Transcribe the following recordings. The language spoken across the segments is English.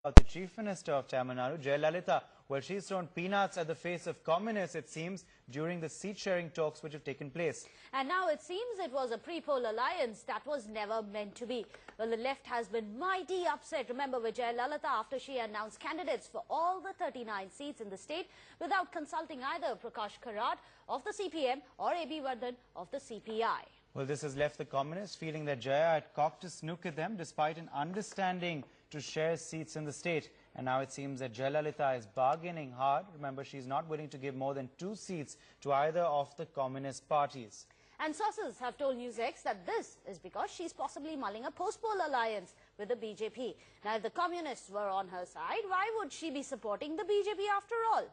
The Chief Minister of Tamil Nadu, Jayalalitha, well, she's thrown peanuts at the face of communists, it seems, during the seat-sharing talks which have taken place. And now it seems it was a pre-poll alliance that was never meant to be. Well, the left has been mighty upset, remember, with Jayalalitha after she announced candidates for all the 39 seats in the state without consulting either Prakash Karat of the CPM or A.B. Vardhan of the CPI. Well, this has left the communists feeling that Jaya had cocked a snook at them despite an understanding to share seats in the state. And now it seems that Jayalalitha is bargaining hard. Remember, she's not willing to give more than 2 seats to either of the communist parties. And sources have told NewsX that this is because she's possibly mulling a post-poll alliance with the BJP. Now, if the communists were on her side, why would she be supporting the BJP after all?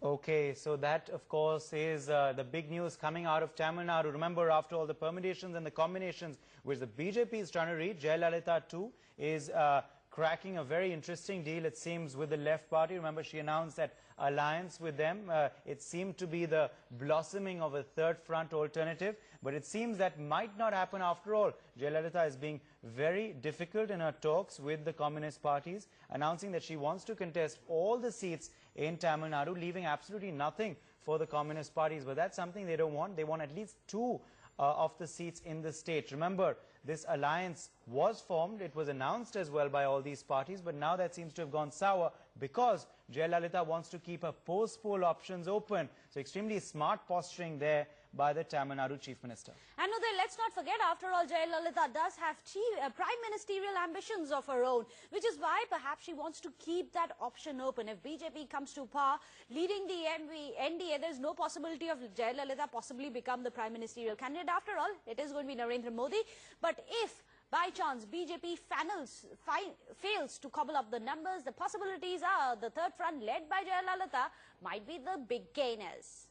Okay, so that, of course, is the big news coming out of Tamil Nadu. Remember, after all the permutations and the combinations which the BJP is trying to reach, Jayalalitha too is cracking a very interesting deal, it seems, with the left party. Remember, she announced that alliance with them. It seemed to be the blossoming of a third front alternative, but it seems that might not happen after all. Jayalalitha is being very difficult in her talks with the communist parties, announcing that she wants to contest all the seats in Tamil Nadu, leaving absolutely nothing for the communist parties. But that's something they don't want. They want at least 2 of the seats in the state. Remember, this alliance was formed. It was announced as well by all these parties, but now that seems to have gone sour because Jayalalitha wants to keep her post-poll options open. So extremely smart posturing there by the Tamil Nadu Chief Minister. And Uday, let's not forget, after all, Jayalalitha does have prime ministerial ambitions of her own, which is why perhaps she wants to keep that option open. If BJP comes to power, leading the NDA, there's no possibility of Jayalalitha possibly become the prime ministerial candidate. After all, it is going to be Narendra Modi. But if by chance BJP fails to cobble up the numbers, the possibilities are the third front led by Jayalalitha might be the big gainers.